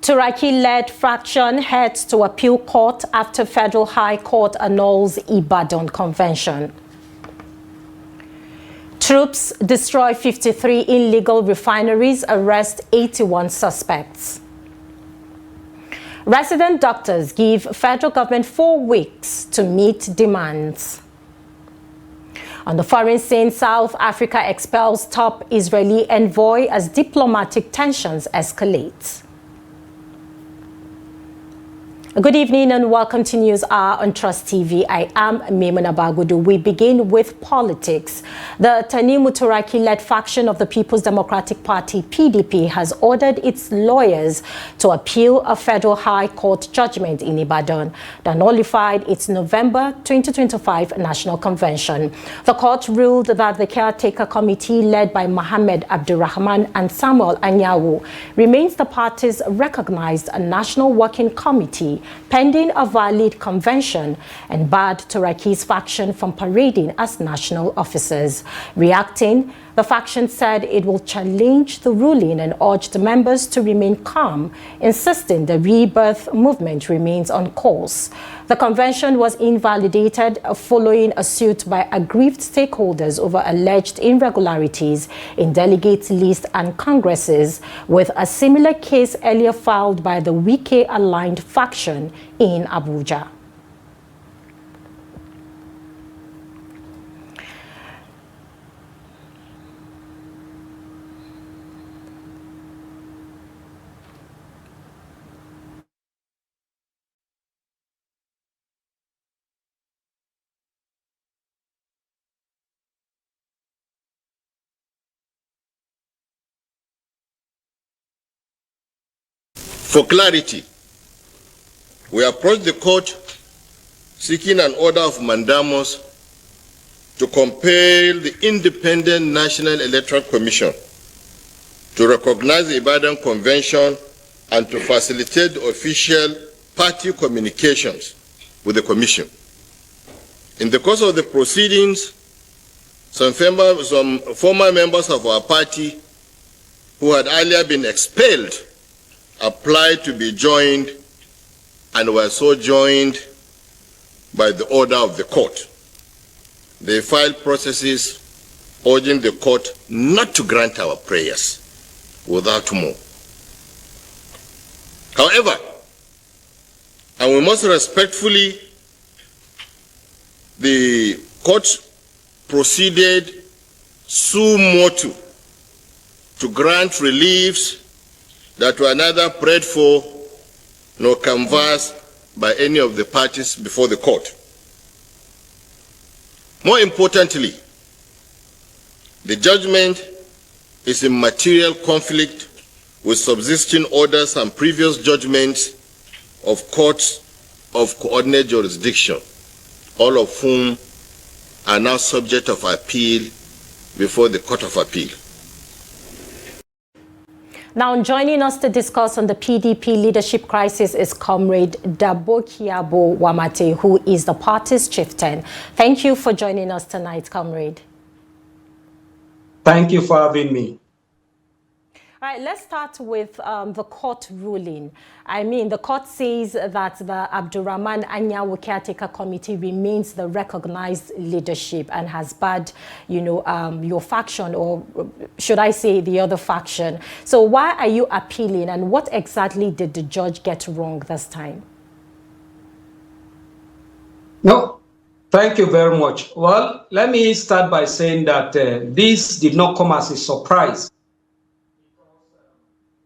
Turaki-led faction heads to appeal court after Federal High Court annuls Ibadan Convention. Troops destroy 53 illegal refineries, arrest 81 suspects. Resident doctors give federal government 4 weeks to meet demands. On the foreign scene, South Africa expels top Israeli envoy as diplomatic tensions escalate. Good evening and welcome to News Hour on Trust TV. I am Maimuna Bagudu. We begin with politics. The Tanimu Turaki-led faction of the People's Democratic Party, PDP, has ordered its lawyers to appeal a federal high court judgment in Ibadan that nullified its November 2025 National Convention. The court ruled that the caretaker committee led by Mohammed Abdurrahman and Samuel Anyawu remains the party's recognized National Working Committee pending a valid convention, and barred Turaki's faction from parading as national officers. Reacting, the faction said it will challenge the ruling and urged members to remain calm, insisting the rebirth movement remains on course. The convention was invalidated following a suit by aggrieved stakeholders over alleged irregularities in delegates' list and congresses, with a similar case earlier filed by the Wike-aligned faction in Abuja. For clarity, we approached the court seeking an order of mandamus to compel the Independent National Electoral Commission to recognize the Ibadan Convention and to facilitate official party communications with the Commission. In the course of the proceedings, some former members of our party who had earlier been expelled applied to be joined and were so joined by the order of the court. They filed processes urging the court not to grant our prayers without more. However, and we must respectfully, the court proceeded suo motu to grant reliefs that were neither prayed for nor canvassed by any of the parties before the court. More importantly, the judgment is in material conflict with subsisting orders and previous judgments of courts of coordinate jurisdiction, all of whom are now subject of appeal before the Court of Appeal. Now, joining us to discuss on the PDP leadership crisis is Comrade Dabokiabo Wamate, who is the party's chieftain. Thank you for joining us tonight, Comrade. Thank you for having me. All right, let's start with the court ruling. I mean, the court says that the Abdurrahman Anyawu Caretaker Committee remains the recognized leadership and has barred, your faction, or should I say the other faction. So why are you appealing, and what exactly did the judge get wrong this time? No, thank you very much. Well, let me start by saying that this did not come as a surprise.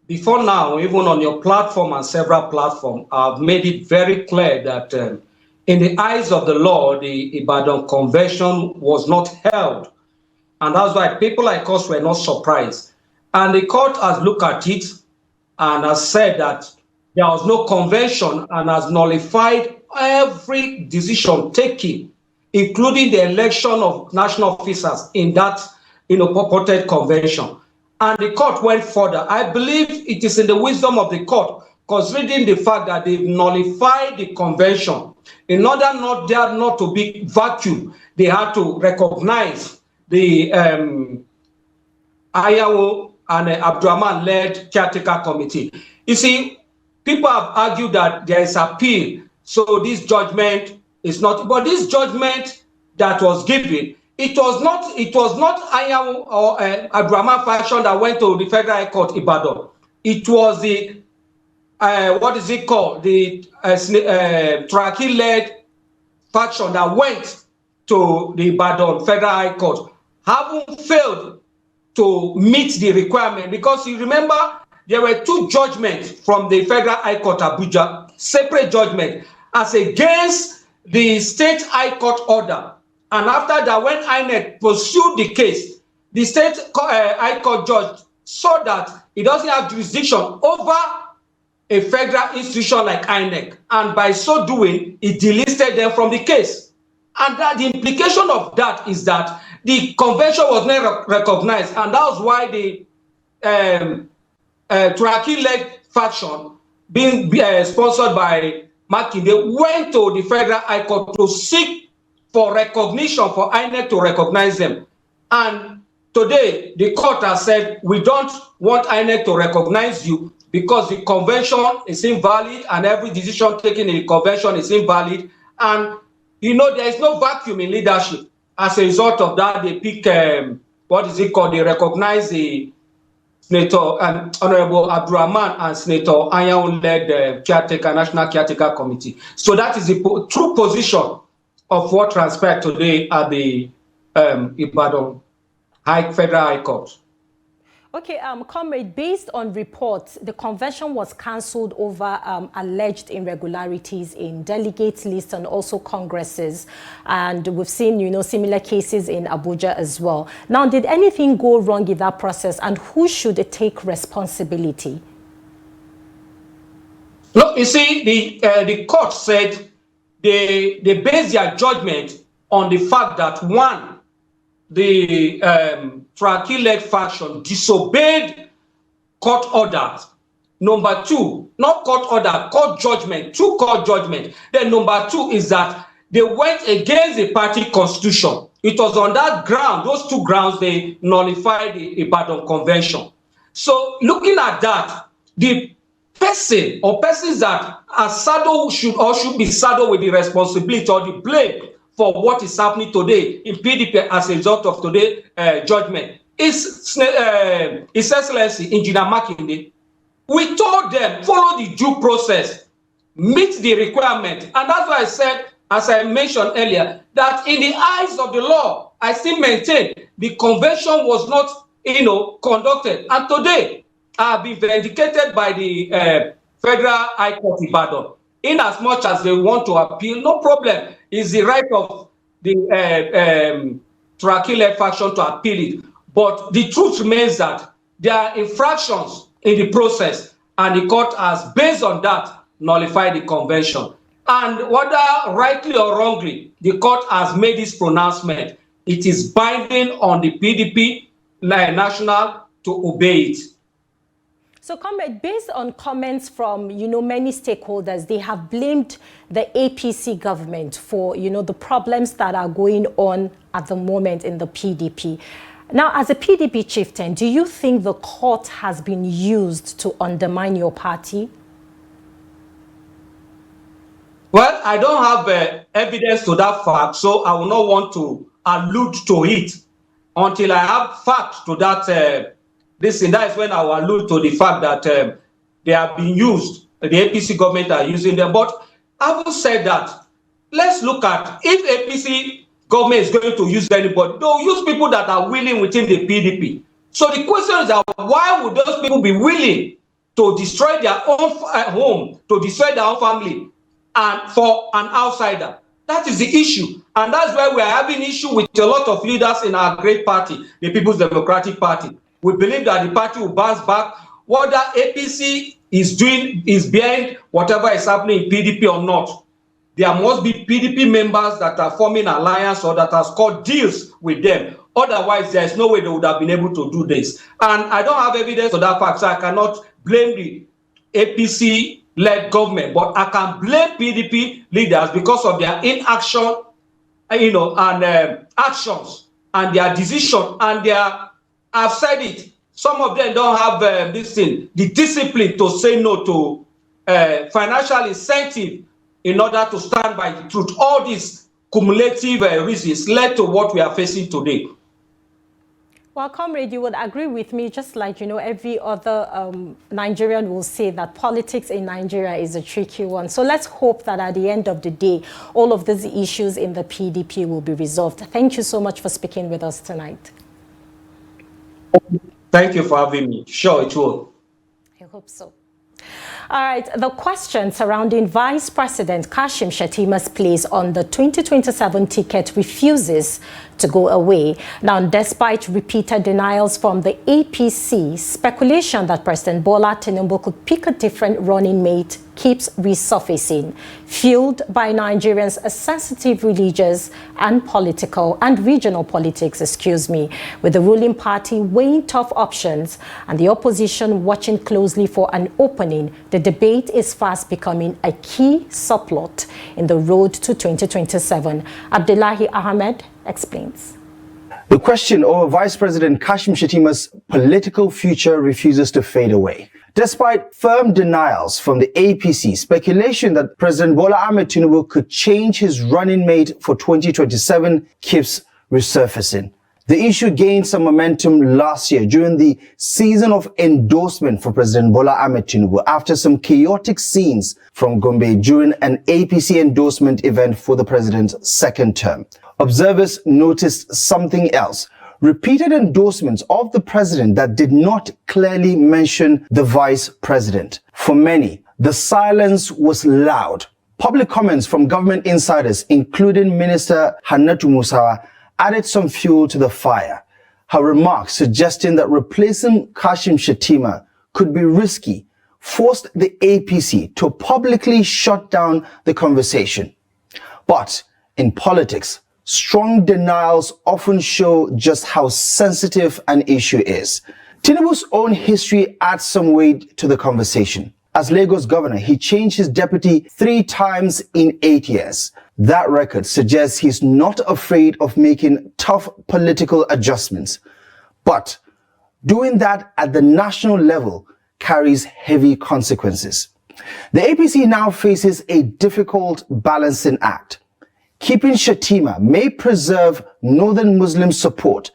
Before now, even on your platform and several platforms, I've made it very clear that in the eyes of the law, the Ibadan Convention was not held. And that's why people like us were not surprised. And the court has looked at it and has said that there was no convention and has nullified every decision taken, including the election of national officers in that purported convention. And the court went further. I believe it is in the wisdom of the court, considering the fact that they've nullified the convention. In order not to be vacuum, they had to recognize the Ayawo and Abdurrahman-led caretaker committee. You see, people have argued that there is appeal, so this judgment is not. But this judgment that was given, it was not Aya or Abdurrahman faction that went to the Federal High Court Ibadan. It was the what is it called? The Turaki-led faction that went to the Ibadan Federal High Court, having failed to meet the requirement, because you remember there were two judgments from the Federal High Court Abuja, separate judgment, as against the State High Court order. And after that, when INEC pursued the case, the State High Court judge saw that it doesn't have jurisdiction over a federal institution like INEC, and by so doing, it delisted them from the case. And that the implication of that is that the convention was never recognized, and that was why the Turaki-led faction, being sponsored by Makinde, went to the Federal High Court to seek for recognition, for INEC to recognize them. And today, the court has said, we don't want INEC to recognize you because the convention is invalid and every decision taken in the convention is invalid. And, you know, there is no vacuum in leadership. As a result of that, they pick, what is it called? They recognize the Senator Honorable Abdurrahman and Senator Anyanwu-led caretaker, National Caretaker Committee. So that is the true position of what transpired today at the Ibadan Federal High Court. Okay, comrade, based on reports, the convention was cancelled over alleged irregularities in delegates list and also congresses. And we've seen, you know, similar cases in Abuja as well. Now, did anything go wrong in that process, and who should take responsibility? Look, you see, the court said they based their judgment on the fact that, one, the Turaki-led faction disobeyed court orders. Number two, not court order, court judgment, two court judgment. Then number two is that they went against the party constitution. It was on that ground, those two grounds, they nullified the Ibadan Convention. So looking at that, the person or persons that are saddled should be saddled with the responsibility or the blame for what is happening today in PDP as a result of today's judgment is His Excellency Engineer Makinde. We told them, follow the due process, meet the requirement. And that's why I said, as I mentioned earlier, that in the eyes of the law, I still maintain the convention was not, conducted. And today, I have been vindicated by the Federal High Court Ibadan. In as much as they want to appeal, no problem. It's the right of the Turaki-led faction to appeal it. But the truth remains that there are infractions in the process, and the court has, based on that, nullified the convention. And whether rightly or wrongly, the court has made this pronouncement. It is binding on the PDP national to obey it. So, comrade, based on comments from, many stakeholders, they have blamed the APC government for, the problems that are going on at the moment in the PDP. Now, as a PDP chieftain, do you think the court has been used to undermine your party? Well, I don't have evidence to that fact, so I will not want to allude to it until I have facts to that. That is when I will allude to the fact that they have been used, the APC government are using them. But having said that, let's look at if APC government is going to use anybody, they'll use people that are willing within the PDP. So the question is that why would those people be willing to destroy their own home, to destroy their own family, and for an outsider? That is the issue. And that's why we are having issue with a lot of leaders in our great party, the People's Democratic Party. We believe that the party will bounce back. Whether APC is behind whatever is happening in PDP or not, there must be PDP members that are forming alliance or that has cut deals with them. Otherwise, there is no way they would have been able to do this. And I don't have evidence of that fact, so I cannot blame the APC-led government, but I can blame PDP leaders because of their inaction, and actions and their decision and their. I've said it. Some of them don't have the discipline to say no to financial incentive in order to stand by the truth. All these cumulative reasons led to what we are facing today. Well, comrade, you would agree with me, just like, every other Nigerian will say that politics in Nigeria is a tricky one. So let's hope that at the end of the day, all of these issues in the PDP will be resolved. Thank you so much for speaking with us tonight. Thank you for having me. Sure, it will. I hope so. All right, the question surrounding Vice President Kashim Shettima's place on the 2027 ticket refuses to go away. Now, despite repeated denials from the APC, speculation that President Bola Tinubu could pick a different running mate keeps resurfacing, fueled by Nigerians' sensitive religious and political and regional politics, with the ruling party weighing tough options and the opposition watching closely for an opening. The debate is fast becoming a key subplot in the road to 2027. Abdullahi Ahmed explains. The question over Vice President Kashim Shettima's political future refuses to fade away. Despite firm denials from the APC, speculation that President Bola Ahmed Tinubu could change his running mate for 2027 keeps resurfacing. The issue gained some momentum last year during the season of endorsement for President Bola Ahmed Tinubu after some chaotic scenes from Gombe during an APC endorsement event for the president's second term. Observers noticed something else. Repeated endorsements of the president that did not clearly mention the vice president. For many, the silence was loud. Public comments from government insiders, including Minister Hannatu Musa, added some fuel to the fire. Her remarks suggesting that replacing Kashim Shettima could be risky forced the APC to publicly shut down the conversation. But in politics, strong denials often show just how sensitive an issue is. Tinubu's own history adds some weight to the conversation. As Lagos governor, he changed his deputy 3 times in 8 years. That record suggests he's not afraid of making tough political adjustments. But doing that at the national level carries heavy consequences. The APC now faces a difficult balancing act. Keeping Shettima may preserve Northern Muslim support,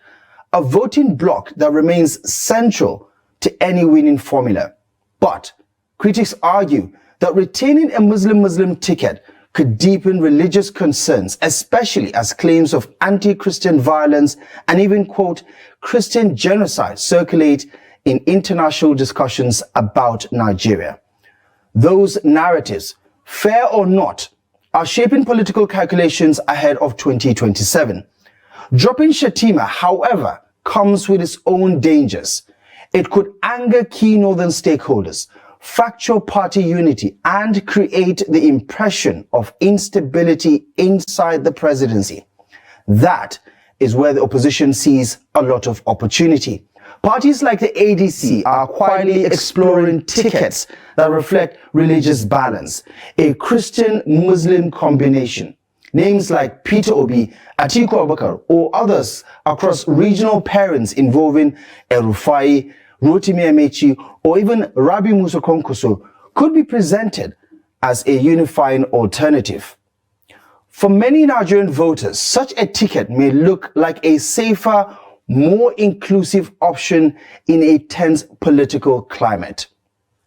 a voting bloc that remains central to any winning formula. But critics argue that retaining a Muslim-Muslim ticket could deepen religious concerns, especially as claims of anti-Christian violence and even, quote, Christian genocide circulate in international discussions about Nigeria. Those narratives, fair or not, are shaping political calculations ahead of 2027. Dropping Shettima, however, comes with its own dangers. It could anger key northern stakeholders, fracture party unity, and create the impression of instability inside the presidency. That is where the opposition sees a lot of opportunity. Parties like the ADC are quietly exploring tickets that reflect religious balance, a Christian-Muslim combination. Names like Peter Obi, Atiku Abubakar, or others across regional pairings involving El-Rufai, Rotimi Amechi, or even Rabi Musa Konkoso could be presented as a unifying alternative. For many Nigerian voters, such a ticket may look like a safer, more inclusive option in a tense political climate.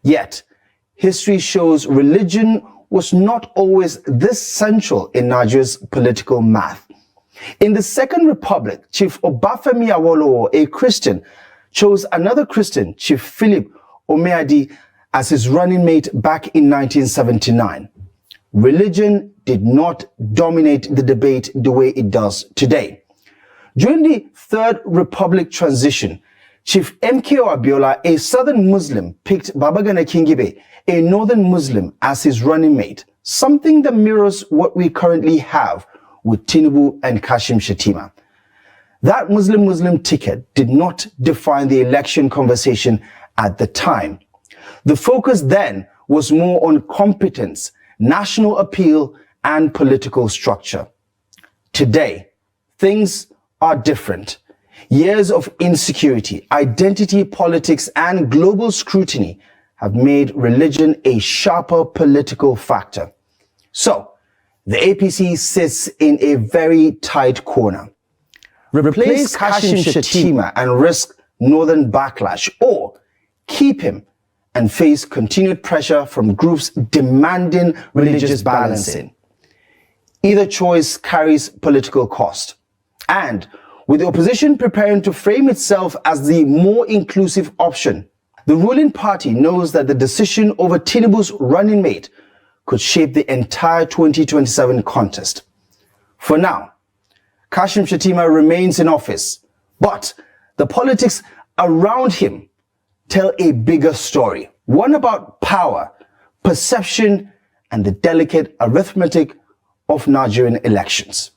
Yet, history shows religion was not always this central in Nigeria's political math. In the Second Republic, Chief Obafemi Awolowo, a Christian, chose another Christian, Chief Philip Omeadi, as his running mate back in 1979. Religion did not dominate the debate the way it does today. During the Third Republic transition, Chief MKO Abiola, a Southern Muslim, picked Babagana Kingibe, a Northern Muslim, as his running mate, something that mirrors what we currently have with Tinubu and Kashim Shettima. That Muslim-Muslim ticket did not define the election conversation at the time. The focus then was more on competence, national appeal, and political structure. Today, things are different. Years of insecurity, identity politics, and global scrutiny have made religion a sharper political factor. So, the APC sits in a very tight corner. Replace Kashim Shettima and risk northern backlash, or keep him and face continued pressure from groups demanding religious balancing. Either choice carries political cost. And with the opposition preparing to frame itself as the more inclusive option, the ruling party knows that the decision over Tinubu's running mate could shape the entire 2027 contest. For now, Kashim Shettima remains in office, but the politics around him tell a bigger story, one about power, perception, and the delicate arithmetic of Nigerian elections.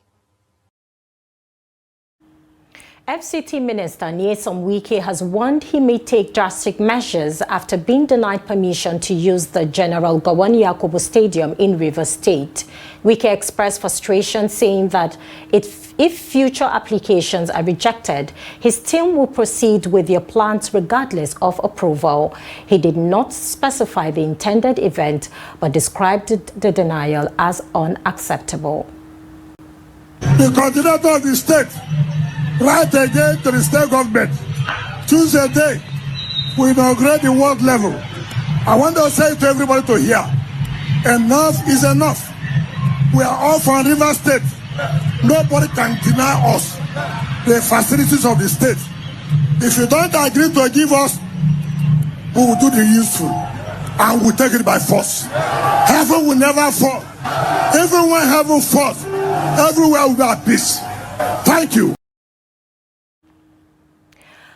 FCT Minister Nyesom Wike has warned he may take drastic measures after being denied permission to use the General Gowon Yakubu Stadium in Rivers State. Wike expressed frustration, saying that if future applications are rejected, his team will proceed with their plans regardless of approval. He did not specify the intended event, but described the denial as unacceptable. The coordinator of the state write again to the state government. Tuesday day, we inaugurate the world level. I want to say to everybody to hear, enough is enough. We are all from River State. Nobody can deny us the facilities of the state. If you don't agree to give us, we will do the useful and we'll take it by force. Heaven will never fall. Even when heaven falls, everywhere will be at peace. Thank you.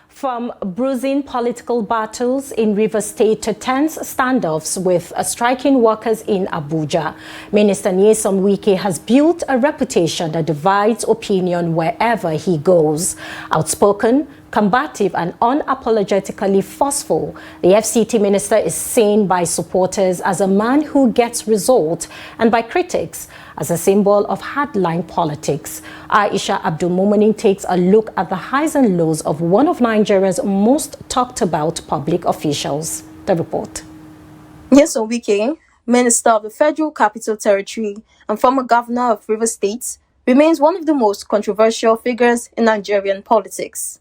From bruising political battles in Rivers State to tense standoffs with striking workers in Abuja, Minister Nyesom Wike has built a reputation that divides opinion wherever he goes. Outspoken, combative and unapologetically forceful, the FCT minister is seen by supporters as a man who gets results and by critics as a symbol of hardline politics. Aisha Abdul-Mumonin takes a look at the highs and lows of one of Nigeria's most talked about public officials. The report. Nyesom Wike, Minister of the Federal Capital Territory and former Governor of Rivers State, remains one of the most controversial figures in Nigerian politics.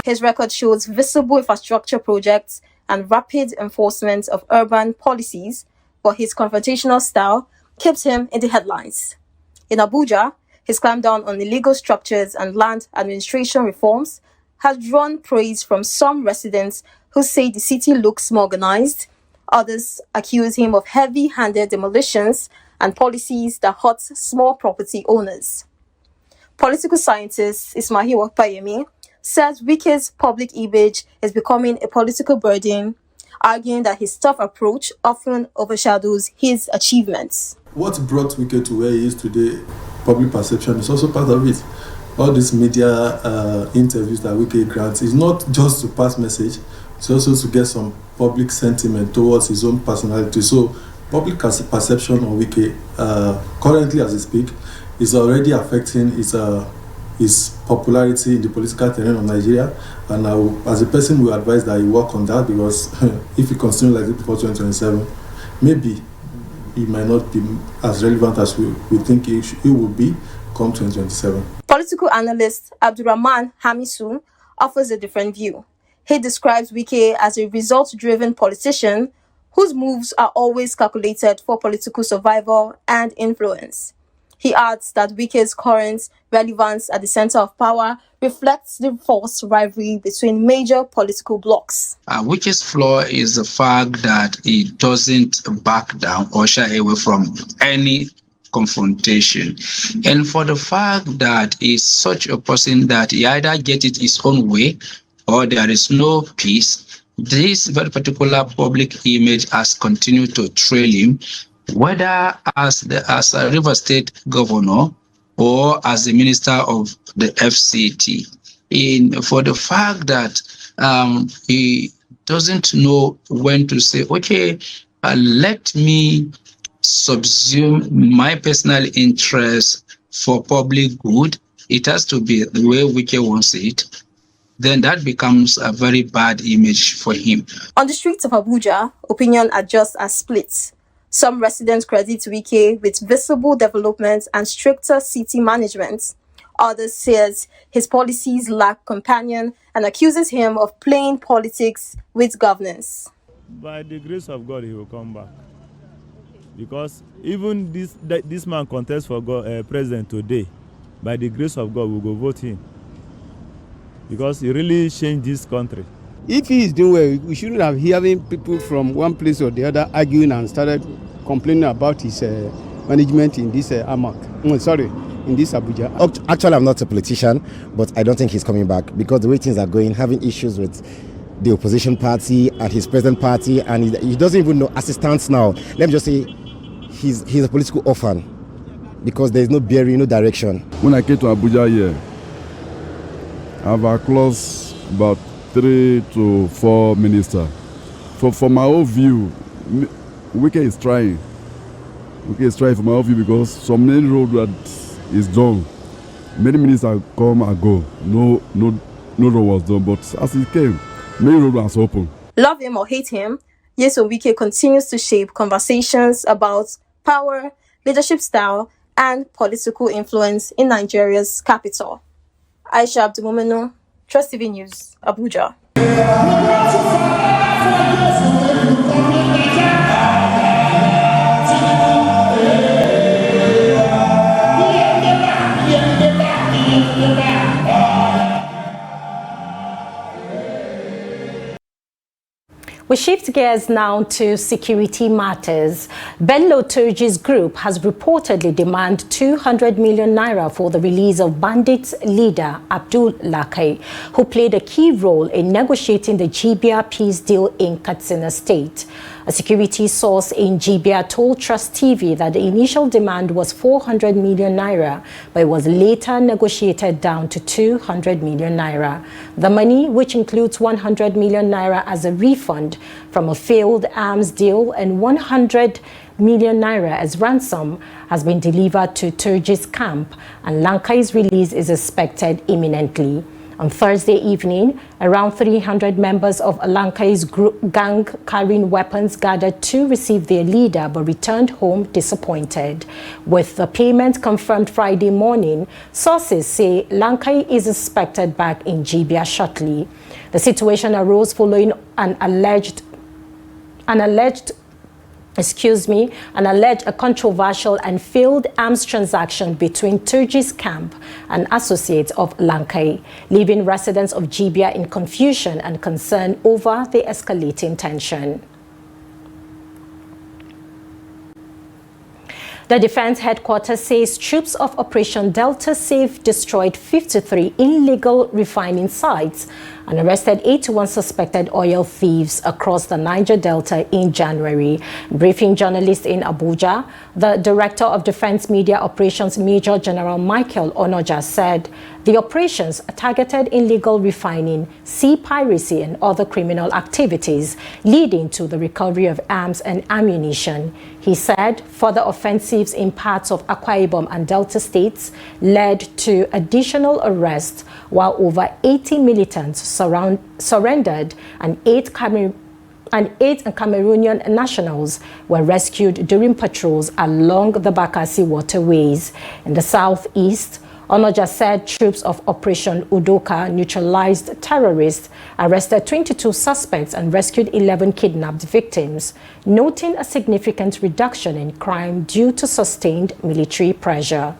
His record shows visible infrastructure projects and rapid enforcement of urban policies, but his confrontational style keeps him in the headlines. In Abuja, his clamp down on illegal structures and land administration reforms has drawn praise from some residents who say the city looks more organized. Others accuse him of heavy-handed demolitions and policies that hurt small property owners. Political scientist Ismail Payemi says Wike's public image is becoming a political burden, arguing that his tough approach often overshadows his achievements. What brought Wike to where he is today, public perception, is also part of it. All these media interviews that Wike grants is not just to pass message, it's also to get some public sentiment towards his own personality. So public perception of Wike, currently as we speak, is already affecting his popularity in the political terrain of Nigeria. And as a person, we advise that he work on that, because if he continues like this before 2027, maybe he might not be as relevant as we think he will be come 2027. Political analyst Abdurrahman Hamisu offers a different view. He describes Wike as a result-driven politician whose moves are always calculated for political survival and influence. He adds that Wike's current relevance at the center of power reflects the forced rivalry between major political blocs. Wike's flaw is the fact that he doesn't back down or shy away from any confrontation. And for the fact that he's such a person that he either gets it his own way or there is no peace, this very particular public image has continued to trail him, whether as a River State governor or as the minister of the FCT. For the fact that he doesn't know when to say, okay, let me subsume my personal interests for public good, it has to be the way Wike wants it, then that becomes a very bad image for him. On the streets of Abuja, opinion are just as split. Some residents credit Wike with visible development and stricter city management. Others says his policies lack companion and accuses him of playing politics with governance. By the grace of God, he will come back. Because even this man contests for president today, by the grace of God, we will go vote him. Because he really changed this country. If he is doing well, we shouldn't have hearing people from one place or the other arguing and started complaining about his management in this in this Abuja. Actually, I'm not a politician, but I don't think he's coming back because the way things are going, having issues with the opposition party and his present party, and he doesn't even know as it stands now. Let me just say he's a political orphan because there is no bearing, no direction. When I came to Abuja here, I have across about 3 to 4 ministers. For my own view, Wike is trying. Wike is trying for my own view because some main road that is done. Many ministers come and go. No road was done, but as it came, main road was open. Love him or hate him, Nyesom Wike continues to shape conversations about power, leadership style, and political influence in Nigeria's capital. Aisha Abdulmuminu, Trust TV News, Abuja. We shift gears now to security matters. Bello Turji's group has reportedly demanded 200 million naira for the release of bandits leader Abdul Lakai, who played a key role in negotiating the Jibia peace deal in Katsina State. A security source in Jibia told Trust TV that the initial demand was 400 million naira, but it was later negotiated down to 200 million naira. The money, which includes 100 million naira as a refund from a failed arms deal and 100 million naira as ransom, has been delivered to Turji's camp, and Lankai's release is expected imminently. On Thursday evening, around 300 members of Lankai's gang carrying weapons gathered to receive their leader but returned home disappointed. With the payment confirmed Friday morning, sources say Lankai is expected back in Jibia shortly. The situation arose following an alleged controversial and failed arms transaction between Turji's camp and associates of Lankai, leaving residents of Jibia in confusion and concern over the escalating tension. The defense headquarters says troops of Operation Delta Safe destroyed 53 illegal refining sites and arrested 81 suspected oil thieves across the Niger Delta in January. Briefing journalists in Abuja, the Director of Defense Media Operations, Major General Michael Onoja, said the operations targeted illegal refining, sea piracy, and other criminal activities, leading to the recovery of arms and ammunition. He said further offensives in parts of Akwa Ibom and Delta states led to additional arrests, while over 80 militants surrendered and eight Cameroonian nationals were rescued during patrols along the Bakassi waterways. In the southeast, Onoja said troops of Operation Udoka neutralized terrorists, arrested 22 suspects, and rescued 11 kidnapped victims, noting a significant reduction in crime due to sustained military pressure.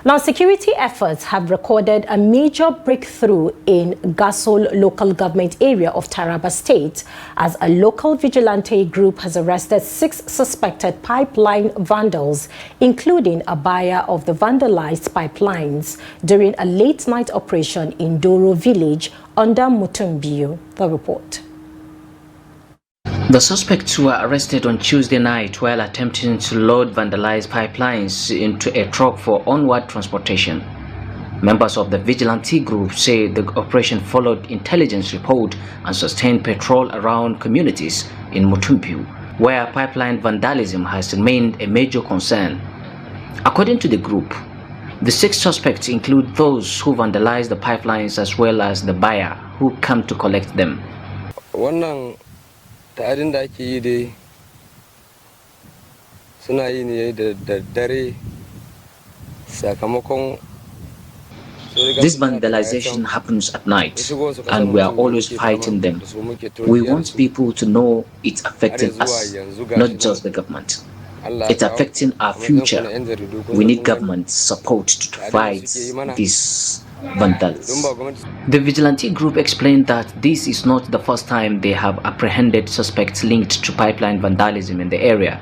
Now, security efforts have recorded a major breakthrough in Gasol local government area of Taraba State, as a local vigilante group has arrested 6 suspected pipeline vandals, including a buyer of the vandalized pipelines, during a late-night operation in Doro village under Mutumbiu. The report. The suspects were arrested on Tuesday night while attempting to load vandalized pipelines into a truck for onward transportation. Members of the vigilante group say the operation followed intelligence report and sustained patrol around communities in Mutumbiu where pipeline vandalism has remained a major concern. According to the group, the 6 suspects include those who vandalized the pipelines as well as the buyer who come to collect them. Wannan ta'adin da ake yi dai suna yi ne da dare sakamakon. This vandalization happens at night, and we are always fighting them. We want people to know it's affecting us, not just the government. It's affecting our future. We need government support to fight these vandals. The vigilante group explained that this is not the first time they have apprehended suspects linked to pipeline vandalism in the area,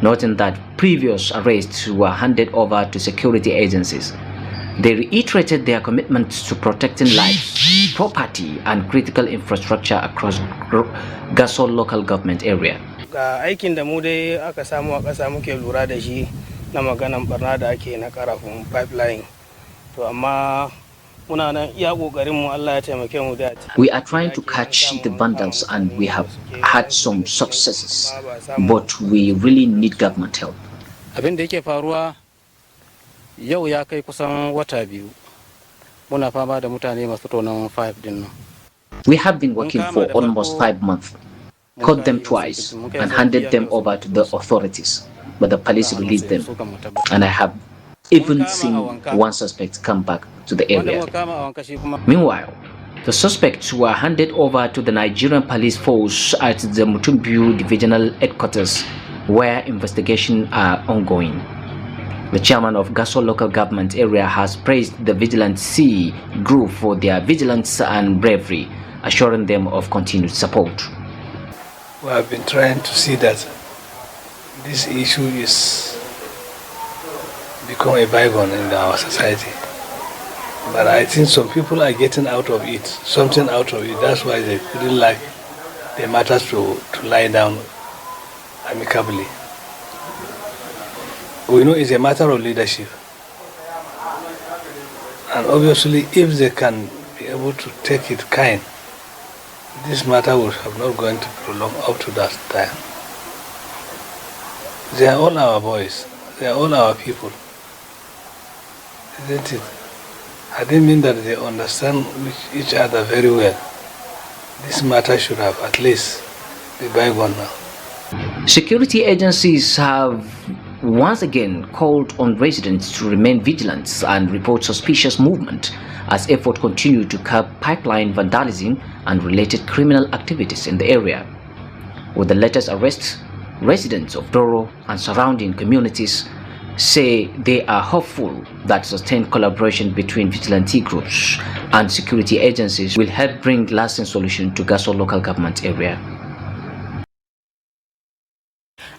noting that previous arrests were handed over to security agencies. They reiterated their commitment to protecting life, property, and critical infrastructure across Gasol local government area. Aikin da mu dai aka samu a ƙasa muke lura da shi na maganan barna da ake na karafin pipeline. To amma muna nan iya kokarin mu Allah ya taimake mu da. We are trying to catch the vandals and we have had some successes, but we really need government help. Abin da yake faruwa yau ya kai kusan wata biyu. Muna fama da mutane masu tonon 5 din nan. We have been working for almost 5 months. Caught them twice and handed them over to the authorities, but the police released them. And I have even seen one suspect come back to the area. Meanwhile, the suspects were handed over to the Nigerian police force at the Tudun Biri divisional headquarters, where investigations are ongoing. The chairman of Gasol local government area has praised the vigilante group for their vigilance and bravery, assuring them of continued support. We have been trying to see that this issue is become a bygone in our society. But I think some people are getting out of it, something out of it. That's why they couldn't like the matters to lie down amicably. We know it's a matter of leadership. And obviously, if they can be able to take it kind, this matter would have not going to prolong up to that time. They are all our boys. They are all our people. Isn't it? I didn't mean that they understand each other very well. This matter should have at least be bygone now. Security agencies have once again called on residents to remain vigilant and report suspicious movement as efforts continue to curb pipeline vandalism and related criminal activities in the area. With the latest arrests, residents of Doro and surrounding communities say they are hopeful that sustained collaboration between vigilante groups and security agencies will help bring lasting solution to Gasol local government area.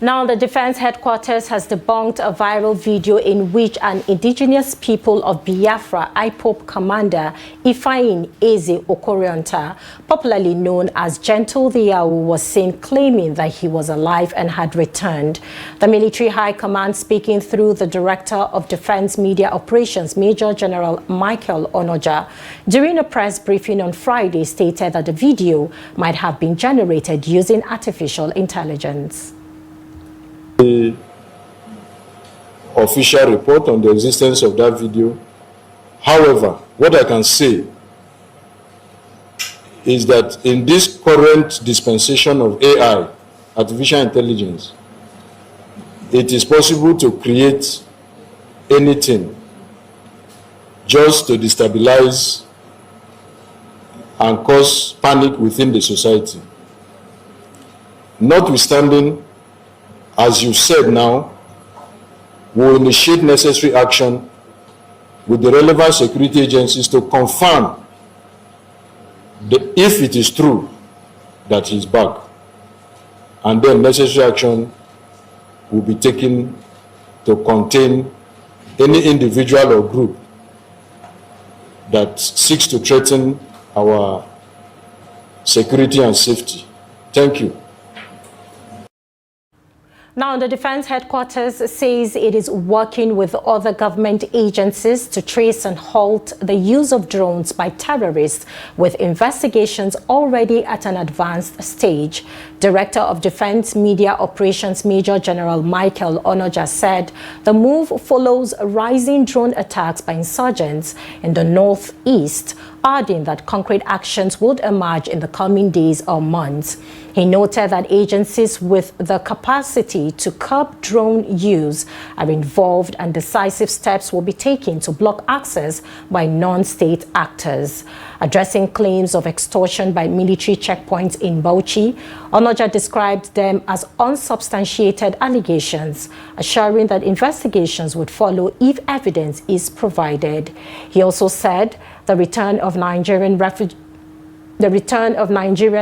Now, the Defense Headquarters has debunked a viral video in which an indigenous people of Biafra IPOB commander Ifeanyi Eze Okorionta, popularly known as Gentle the Yawu, was seen claiming that he was alive and had returned. The military high command, speaking through the Director of Defense Media Operations, Major General Michael Onoja, during a press briefing on Friday, stated that the video might have been generated using artificial intelligence. The official report on the existence of that video. However, what I can say is that in this current dispensation of AI, artificial intelligence, it is possible to create anything just to destabilize and cause panic within the society. Notwithstanding, as you said now, we will initiate necessary action with the relevant security agencies to confirm if it is true that he is back. And then necessary action will be taken to contain any individual or group that seeks to threaten our security and safety. Thank you. Now, the Defense Headquarters says it is working with other government agencies to trace and halt the use of drones by terrorists, with investigations already at an advanced stage. Director of Defense Media Operations Major General Michael Onoja said the move follows rising drone attacks by insurgents in the northeast, adding that concrete actions would emerge in the coming days or months. He noted that agencies with the capacity to curb drone use are involved and decisive steps will be taken to block access by non-state actors. Addressing claims of extortion by military checkpoints in Bauchi, Onoja described them as unsubstantiated allegations, assuring that investigations would follow if evidence is provided. He also said the return of Nigerian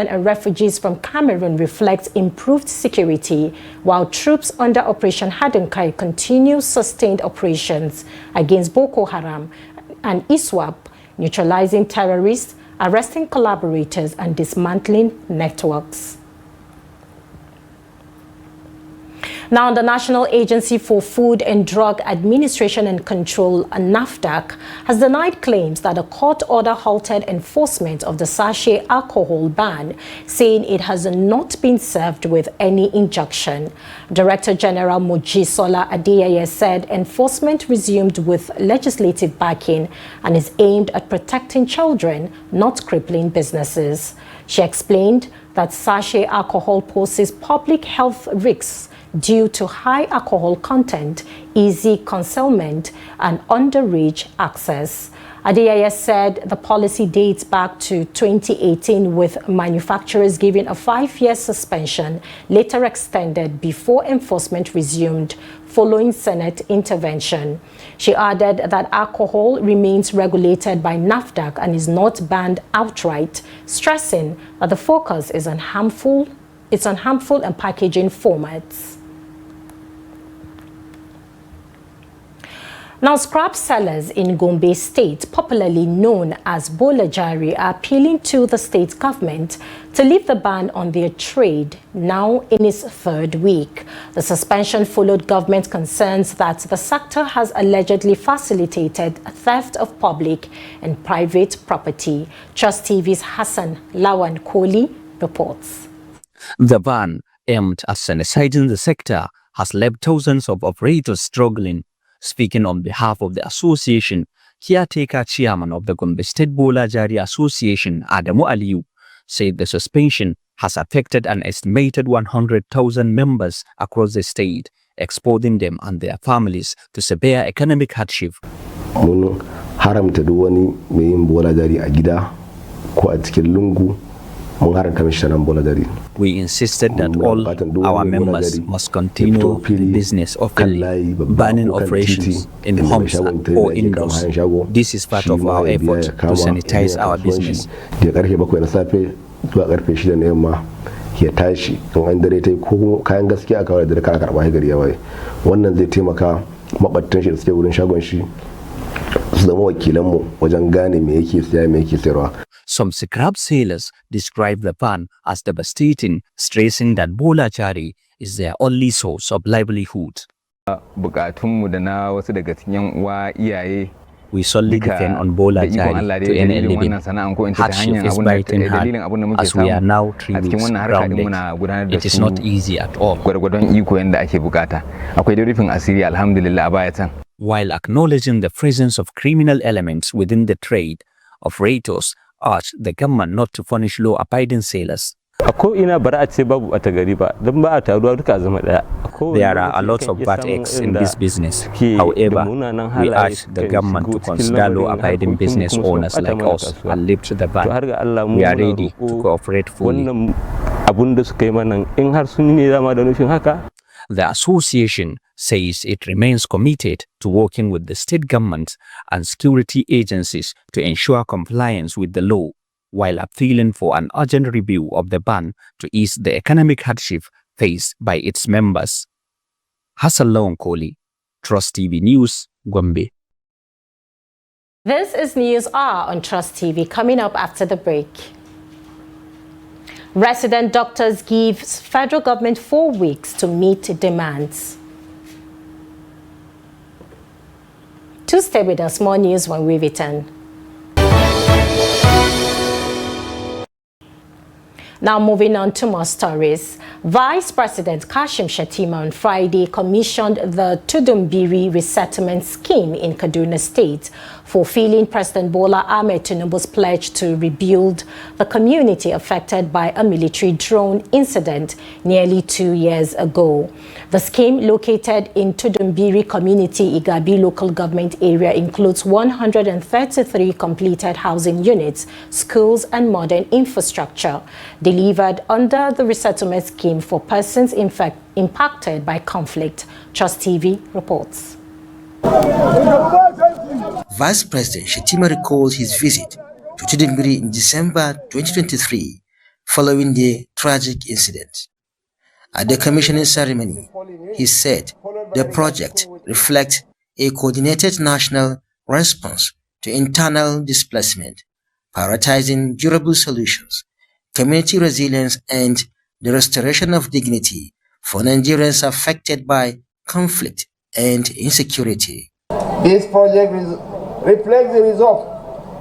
and refugees from Cameroon reflects improved security, while troops under Operation Hadinkai continue sustained operations against Boko Haram and ISWAP, neutralizing terrorists, arresting collaborators, and dismantling networks. Now, the National Agency for Food and Drug Administration and Control, NAFDAC, has denied claims that a court order halted enforcement of the sachet alcohol ban, saying it has not been served with any injunction. Director General Mojisola Adeyeye said enforcement resumed with legislative backing and is aimed at protecting children, not crippling businesses. She explained that sachet alcohol poses public health risks due to high alcohol content, easy concealment, and underage access. Adeyeye said the policy dates back to 2018, with manufacturers given a 5-year suspension, later extended before enforcement resumed following Senate intervention. She added that alcohol remains regulated by NAFDAC and is not banned outright, stressing that the focus is on harmful and packaging formats. Now, scrap sellers in Gombe State, popularly known as Bolajari, are appealing to the state government to lift the ban on their trade, now in its 3rd week. The suspension followed government concerns that the sector has allegedly facilitated theft of public and private property. Trust TV's Hassan Lawan Koli reports. The ban, aimed at sanitizing the sector, has left thousands of operators struggling. Speaking on behalf of the association, caretaker chairman of the Gombe State Bolajari Association, Adamu Aliyu, said the suspension has affected an estimated 100,000 members across the state, exposing them and their families to severe economic hardship. Mun haramta duk wani mai yin Bolajari a gida ko a cikin lungu. We insisted that all our members must continue the business openly, banning operations in homes or indoors. This is part of our effort to sanitize our business. Ya tashi in an dare ta ko kayan gaskiya aka wada da kana karba gari ya waye wannan zai taimaka mabattan shi da suke wurin shagon shi su zama wakilan mu wajen gane me yake siya me yake sayarwa. Some scrap sellers describe the ban as devastating, stressing that Bolajari is their only source of livelihood. We solely depend on Bolajari to earn a living. Hardship is biting hard as we are now 3 weeks grounded. It is not easy at all. While acknowledging the presence of criminal elements within the trade, operators urge the government not to punish law-abiding sellers. There are a lot of bad eggs in this business. However, we urge the government to consider law-abiding business owners like us and lift the ban. We are ready to cooperate fully. The association says it remains committed to working with the state government and security agencies to ensure compliance with the law, while appealing for an urgent review of the ban to ease the economic hardship faced by its members. Hassan Lawan Koli, Trust TV News, Gombe. This is News Hour on Trust TV, coming up after the break. Resident doctors gives federal government 4 weeks to meet demands. To stay with us, more news when we return. Now moving on to more stories. Vice President Kashim Shettima on Friday commissioned the Tudun Biri resettlement scheme in Kaduna State, fulfilling President Bola Ahmed Tinubu's pledge to rebuild the community affected by a military drone incident nearly 2 years ago. The scheme, located in Tudun Biri Community, Igabi local government area, includes 133 completed housing units, schools and modern infrastructure, delivered under the resettlement scheme for persons impacted by conflict. Trust TV reports. Vice President Shettima recalled his visit to Tudun Biri in December 2023 following the tragic incident. At the commissioning ceremony, he said the project reflects a coordinated national response to internal displacement, prioritizing durable solutions, community resilience, and the restoration of dignity for Nigerians affected by conflict and insecurity. This project reflects the resolve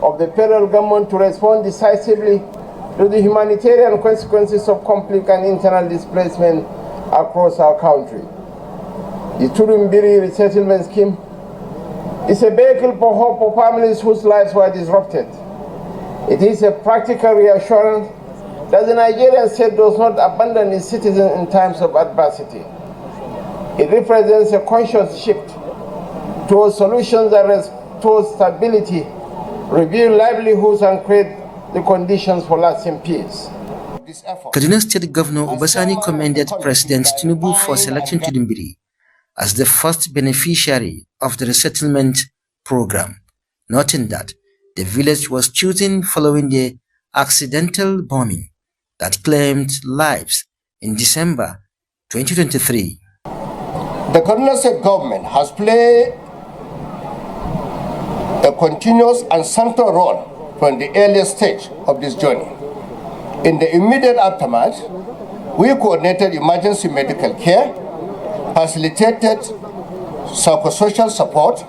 of the federal government to respond decisively to the humanitarian consequences of conflict and internal displacement across our country. The Tudun Biri resettlement scheme is a vehicle for hope for families whose lives were disrupted. It is a practical reassurance that the Nigerian state does not abandon its citizens in times of adversity. It represents a conscious shift towards solutions that restore stability, rebuild livelihoods, and create the conditions for lasting peace. Kaduna State Governor Obasani commended President Tinubu for selecting Tudun Biri as the first beneficiary of the resettlement program, noting that the village was chosen following the accidental bombing that claimed lives in December 2023. The Kaduna State government has played a continuous and central role from the earliest stage of this journey. In the immediate aftermath, we coordinated emergency medical care, facilitated psychosocial support,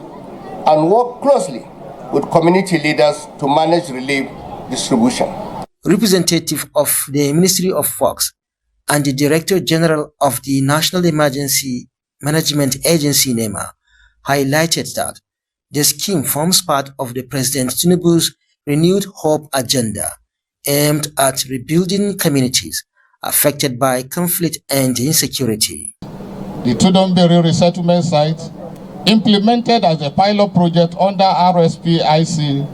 and worked closely with community leaders to manage relief distribution. Representative of the Ministry of Works and the Director General of the National Emergency Management Agency NEMA highlighted that the scheme forms part of the President Tinubu's renewed hope agenda aimed at rebuilding communities affected by conflict and insecurity. The Tudun Biri resettlement site, implemented as a pilot project under RSPIC,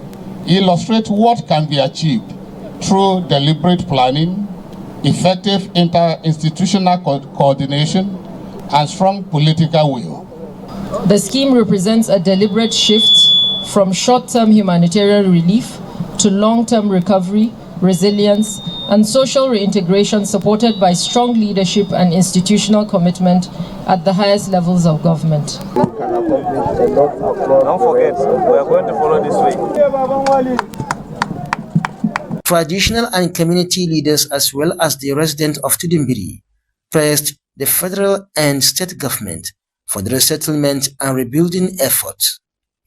illustrates what can be achieved through deliberate planning, effective interinstitutional coordination, and strong political will. The scheme represents a deliberate shift from short-term humanitarian relief to long-term recovery, resilience, and social reintegration, supported by strong leadership and institutional commitment at the highest levels of government. Don't forget, we are going to follow this way. Traditional and community leaders, as well as the residents of Tudun Biri, praised the federal and state government for the resettlement and rebuilding efforts,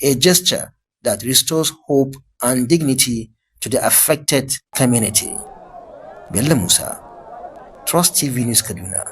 a gesture that restores hope and dignity to the affected community. Bello Musa, Trust TV News, Kaduna.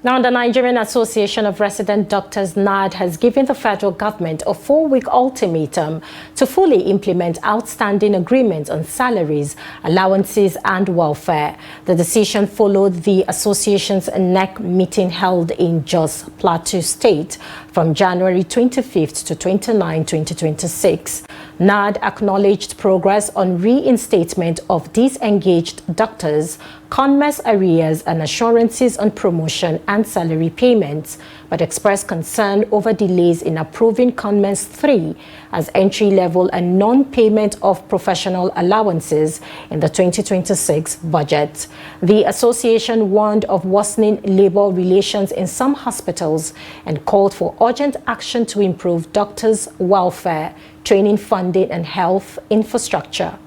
Now, the Nigerian Association of Resident Doctors, NAD, has given the federal government a 4-week ultimatum to fully implement outstanding agreements on salaries, allowances, and welfare. The decision followed the association's NEC meeting held in Jos Plateau State from January 25th to 29, 2026. NAD acknowledged progress on reinstatement of disengaged doctors, CONMES arrears, and assurances on promotion and salary payments, but expressed concern over delays in approving CONMES 3 as entry-level and non-payment of professional allowances in the 2026 budget. The association warned of worsening labor relations in some hospitals and called for urgent action to improve doctors' welfare, training funding, and health infrastructure.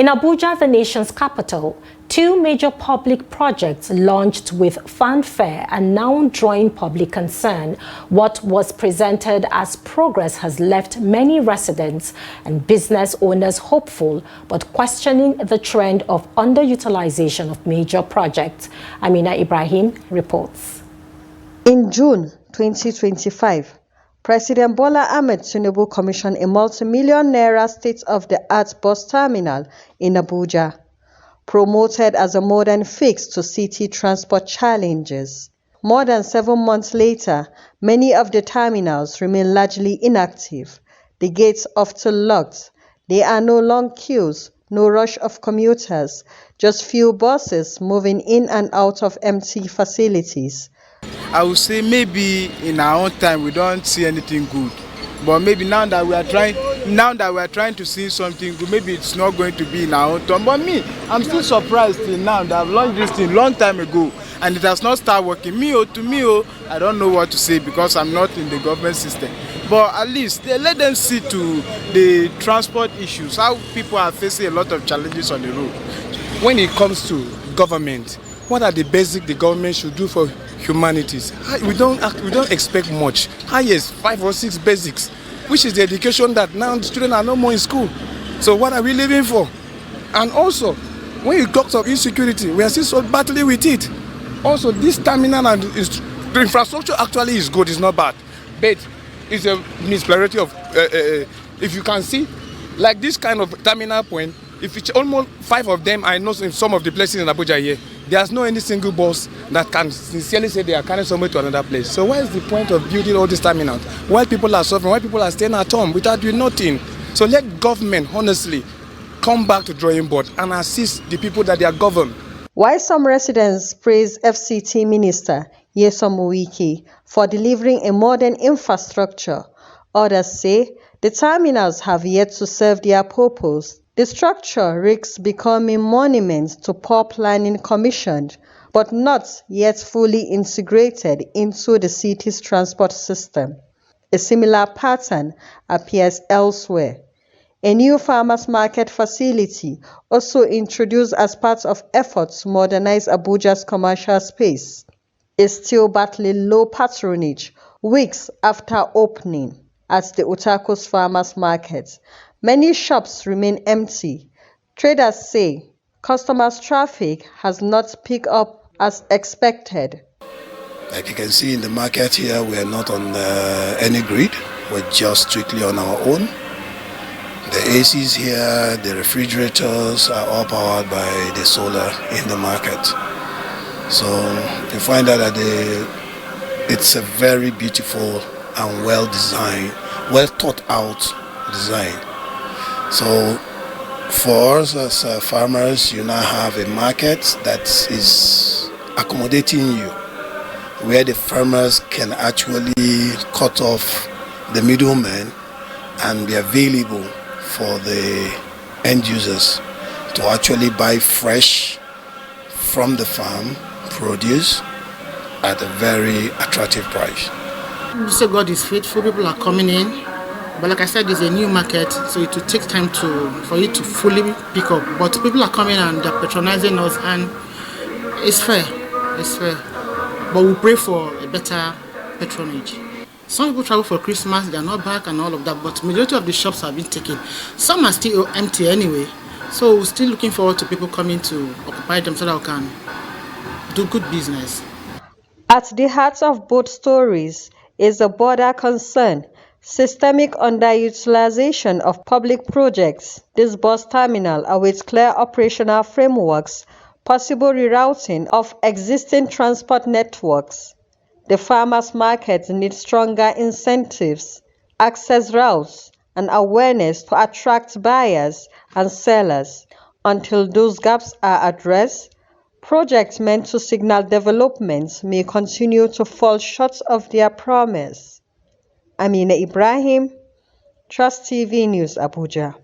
In Abuja, the nation's capital, two major public projects launched with fanfare and now drawing public concern. What was presented as progress has left many residents and business owners hopeful, but questioning the trend of underutilization of major projects. Amina Ibrahim reports. In June 2025, President Bola Ahmed Tinubu commissioned a multi-million naira state-of-the-art bus terminal in Abuja, promoted as a modern fix to city transport challenges. More than 7 months later, many of the terminals remain largely inactive. The gates often locked. There are no long queues, no rush of commuters, just few buses moving in and out of empty facilities. I would say maybe in our own time we don't see anything good, but maybe now that we are trying to see something good, maybe it's not going to be in our own time. But me, I'm still surprised till now that I've launched this thing long time ago and it has not started working. I don't know what to say because I'm not in the government system. But at least they let them see to the transport issues, how people are facing a lot of challenges on the road. When it comes to government, what are the basics the government should do for humanities? We don't expect much. Highest 5 or 6 basics, which is the education that now the students are no more in school. So what are we living for? And also, when you talk of insecurity, we are still so battling with it. Also, this terminal and the infrastructure actually is good, it's not bad, but it's a mispriority of if you can see, like this kind of terminal point. If it's almost 5 of them, I know in some of the places in Abuja here, there's no any single bus that can sincerely say they are carrying somewhere to another place. So what is the point of building all these terminals? While people are suffering, while people are staying at home without doing nothing. So let government honestly come back to drawing board and assist the people that they are governed. While some residents praise FCT Minister Nyesom Wike for delivering a modern infrastructure, others say the terminals have yet to serve their purpose. The structure risks becoming monuments to poor planning commissioned, but not yet fully integrated into the city's transport system. A similar pattern appears elsewhere. A new farmers market facility also introduced as part of efforts to modernize Abuja's commercial space is still battling low patronage weeks after opening at the Utako's farmers market. Many shops remain empty. Traders say customers' traffic has not picked up as expected. Like you can see in the market here, we are not on any grid. We're just strictly on our own. The ACs here, the refrigerators are all powered by the solar in the market. So you find out that it's a very beautiful and well designed, well thought out design. So for us as farmers, you now have a market that is accommodating you, where the farmers can actually cut off the middlemen and be available for the end users to actually buy fresh from the farm produce at a very attractive price. You say God is faithful, people are coming in. But like I said, it's a new market, so it will take time for you to fully pick up. But people are coming and they're patronizing us, and it's fair. It's fair. But we pray for a better patronage. Some people travel for Christmas, they're not back and all of that, but majority of the shops have been taken. Some are still empty anyway. So we're still looking forward to people coming to occupy them so that we can do good business. At the heart of both stories is a broader concern: systemic underutilization of public projects. This bus terminal awaits clear operational frameworks, possible rerouting of existing transport networks. The farmers' market needs stronger incentives, access routes, and awareness to attract buyers and sellers. Until those gaps are addressed, projects meant to signal development may continue to fall short of their promise. Amina Ibrahim, Trust TV News, Abuja.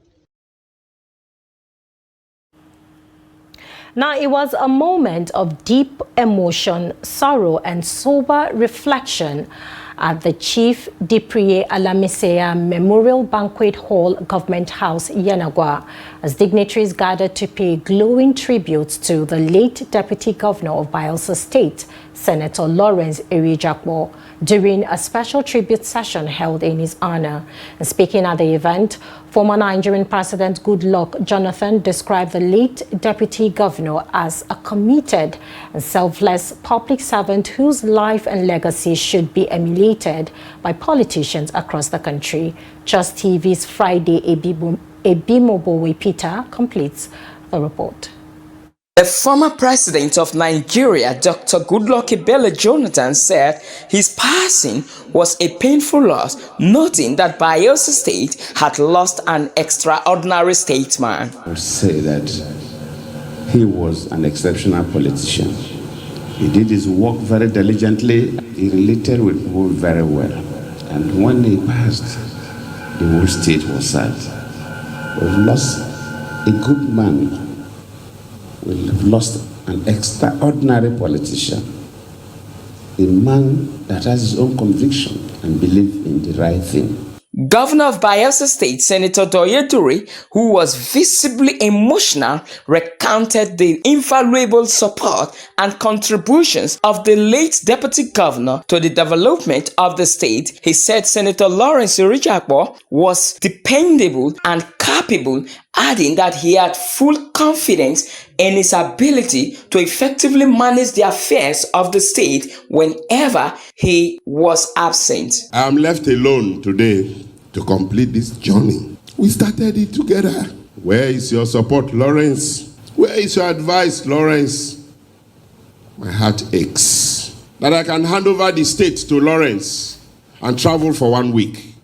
Now, it was a moment of deep emotion, sorrow, and sober reflection at the Chief Dipriye Alamisea Memorial Banquet Hall, Government House, Yanagwa, as dignitaries gathered to pay glowing tributes to the late Deputy Governor of Bayelsa State, Senator Lawrence Erijakpo, during a special tribute session held in his honor. And speaking at the event, former Nigerian President Goodluck Jonathan described the late Deputy Governor as a committed and selfless public servant whose life and legacy should be emulated by politicians across the country. Just TV's Friday Ebimobowe Peter completes the report. The former president of Nigeria, Dr. Goodluck Jonathan, said his passing was a painful loss, noting that Bayelsa State had lost an extraordinary statesman. I would say that he was an exceptional politician. He did his work very diligently. He related with people very well. And when he passed, the whole state was sad. We've lost a good man. We've lost an extraordinary politician, a man that has his own conviction and believe in the right thing. Governor of Bayelsa State, Senator Diri, who was visibly emotional, recounted the invaluable support and contributions of the late Deputy Governor to the development of the state. He said Senator Lawrence Erijakpo was dependable and capable, adding that he had full confidence in his ability to effectively manage the affairs of the state whenever he was absent. I am left alone today to complete this journey. We started it together. Where is your support, Lawrence? Where is your advice, Lawrence? My heart aches that I can hand over the state to Lawrence and travel for 1 week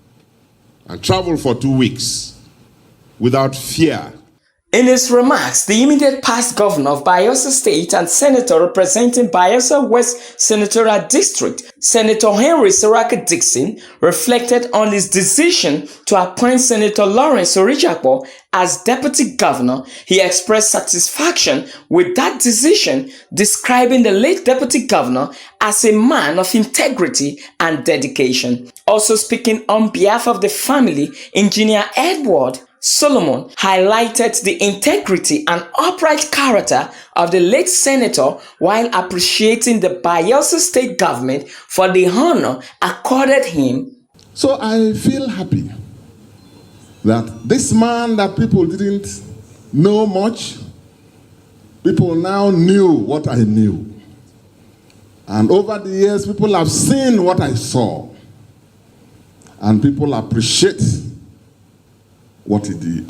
and travel for 2 weeks without fear. In his remarks, the immediate past governor of Bayelsa State and senator representing Bayelsa West Senatorial District, Senator Henry Seraka Dixon, reflected on his decision to appoint Senator Lawrence Erijakpo as deputy governor. He expressed satisfaction with that decision, describing the late deputy governor as a man of integrity and dedication. Also speaking on behalf of the family, Engineer Edward Solomon highlighted the integrity and upright character of the late senator while appreciating the Bayelsa state government for the honor accorded him. So I feel happy that this man that people didn't know much, people now knew what I knew. And over the years, people have seen what I saw. And people appreciate what he did.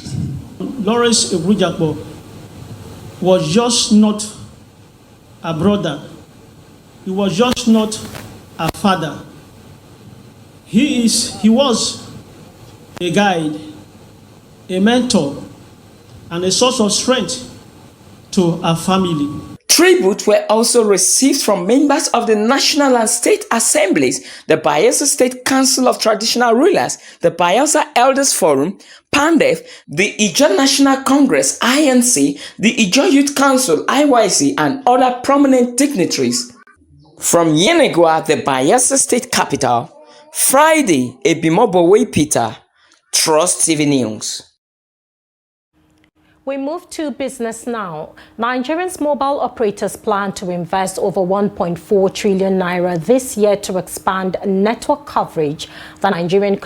Lawrence Erijakpo was just not a brother. He was just not a father. He was a guide, a mentor, and a source of strength to our family. Tributes were also received from members of the National and State Assemblies, the Bayelsa State Council of Traditional Rulers, the Bayelsa Elders Forum, PANDEF, the Ijaw National Congress, INC, the Ijaw Youth Council, IYC, and other prominent dignitaries. From Yenegua, the Bayelsa State capital, Friday, Ebimobowe Peter, Trust TV News. We move to business now. Nigeria's mobile operators plan to invest over 1.4 trillion naira this year to expand network coverage. The Nigerian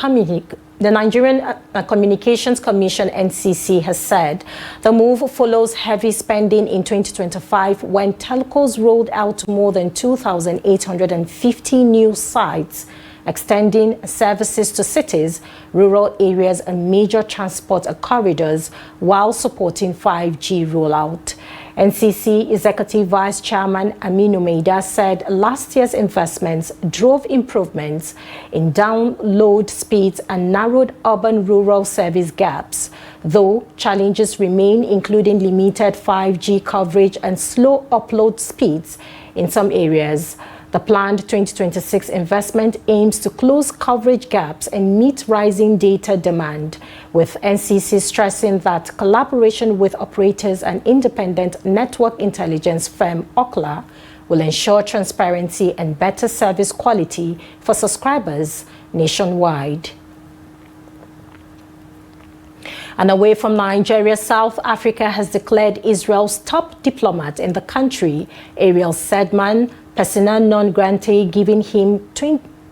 Communications Commission (NCC) has said the move follows heavy spending in 2025 when telcos rolled out more than 2,850 new sites, extending services to cities, rural areas, and major transport corridors while supporting 5G rollout. NCC Executive Vice Chairman Aminu Maida said last year's investments drove improvements in download speeds and narrowed urban-rural service gaps, though challenges remain, including limited 5G coverage and slow upload speeds in some areas. The planned 2026 investment aims to close coverage gaps and meet rising data demand, with NCC stressing that collaboration with operators and independent network intelligence firm Ookla will ensure transparency and better service quality for subscribers nationwide. And away from Nigeria, South Africa has declared Israel's top diplomat in the country, Ariel Sedman, persona non grata, giving him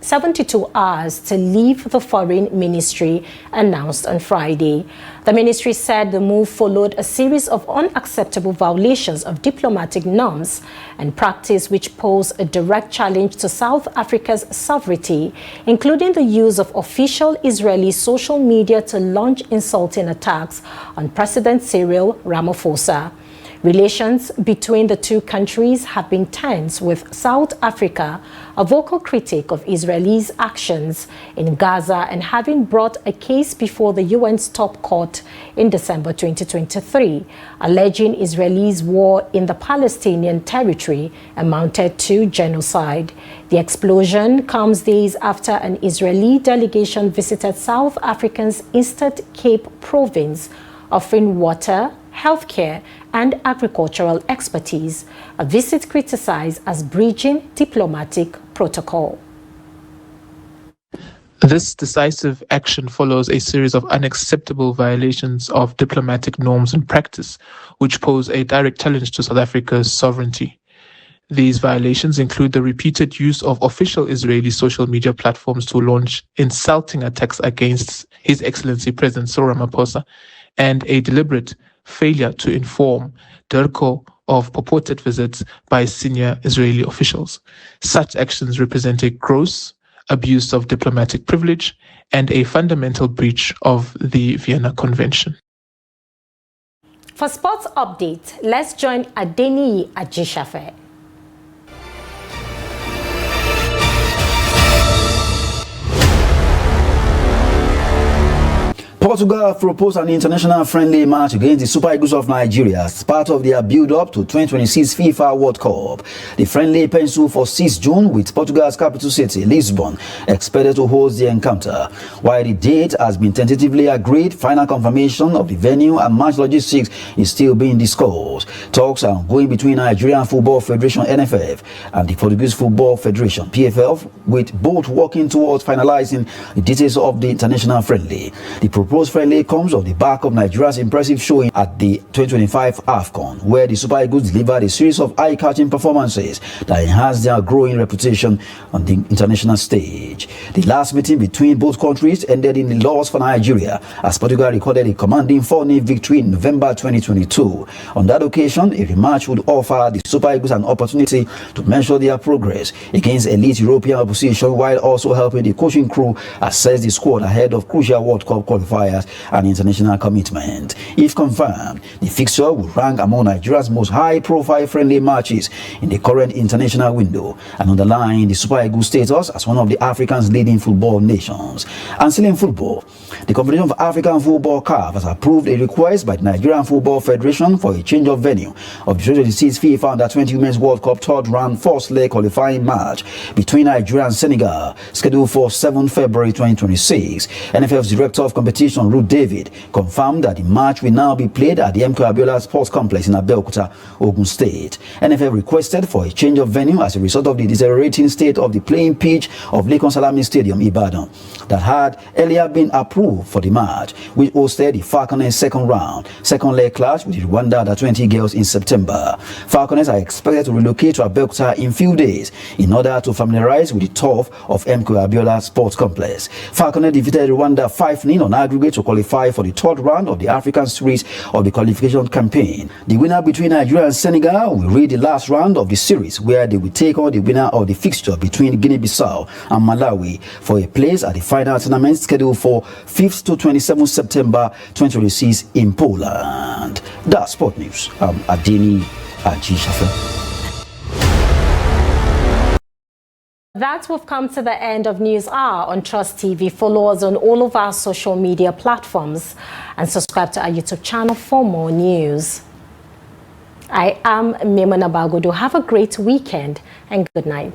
72 hours to leave the foreign ministry, announced on Friday. The ministry said the move followed a series of unacceptable violations of diplomatic norms and practice which pose a direct challenge to South Africa's sovereignty, including the use of official Israeli social media to launch insulting attacks on President Cyril Ramaphosa. Relations between the two countries have been tense, with South Africa a vocal critic of Israel's actions in Gaza and having brought a case before the UN's top court in December 2023, alleging Israel's war in the Palestinian territory amounted to genocide. The explosion comes days after an Israeli delegation visited South Africa's Eastern Cape province, offering water, healthcare, and agricultural expertise, a visit criticized as breaching diplomatic protocol. This decisive action follows a series of unacceptable violations of diplomatic norms and practice, which pose a direct challenge to South Africa's sovereignty. These violations include the repeated use of official Israeli social media platforms to launch insulting attacks against His Excellency President Cyril Ramaphosa, and a deliberate failure to inform DIRCO of purported visits by senior Israeli officials. Such actions represent a gross abuse of diplomatic privilege and a fundamental breach of the Vienna Convention. For sports update, let's join Adeni Ajishafe. Portugal proposed an international friendly match against the Super Eagles of Nigeria as part of their build-up to 2026 FIFA World Cup. The friendly penciled for 6 June with Portugal's capital city, Lisbon, expected to host the encounter. While the date has been tentatively agreed, final confirmation of the venue and match logistics is still being discussed. Talks are ongoing between Nigerian Football Federation (NFF) and the Portuguese Football Federation (PFL), with both working towards finalizing the details of the international friendly. The proposed friendly comes on the back of Nigeria's impressive showing at the 2025 AFCON, where the Super Eagles delivered a series of eye-catching performances that enhanced their growing reputation on the international stage. The last meeting between both countries ended in a loss for Nigeria, as Portugal recorded a commanding 4-0 victory in November 2022. On that occasion, a rematch would offer the Super Eagles an opportunity to measure their progress against elite European opposition, while also helping the coaching crew assess the squad ahead of crucial World Cup qualifiers and international commitment. If confirmed, the fixture will rank among Nigeria's most high-profile friendly matches in the current international window and underline the Super Eagles status as one of the Africa's leading football nations. And still in football, the Confederation of African Football (CAF) has approved a request by the Nigerian Football Federation for a change of venue of the 2026 FIFA Under-20 Women's World Cup third round first leg qualifying match between Nigeria and Senegal, scheduled for 7 February 2026. NFF's Director of Competition, Ruth David, confirmed that the match will now be played at the MK Abiola Sports Complex in Abeokuta, Ogun State. NFF requested for a change of venue as a result of the deteriorating state of the playing pitch of Lekan Salami Stadium, Ibadan, that had earlier been approved for the match, which hosted the Falconers' second leg clash with the Rwanda Under-20 girls in September. Falconers are expected to relocate to Abeokuta in few days in order to familiarize with the turf of MK Abiola Sports Complex. Falconers defeated Rwanda 5-0 on aggregate to qualify for the third round of the African series of the qualification campaign. The winner between Nigeria and Senegal will reach the last round of the series, where they will take on the winner of the fixture between Guinea-Bissau and Malawi for a place at the final tournament scheduled for 5th to 27th September 2026 in Poland. That's Sport News. I'm Adeni Ajishafe. That we've come to the end of News Hour on Trust TV. Follow us on all of our social media platforms and subscribe to our YouTube channel for more news. I am Maimuna Bagudu. Have a great weekend and good night.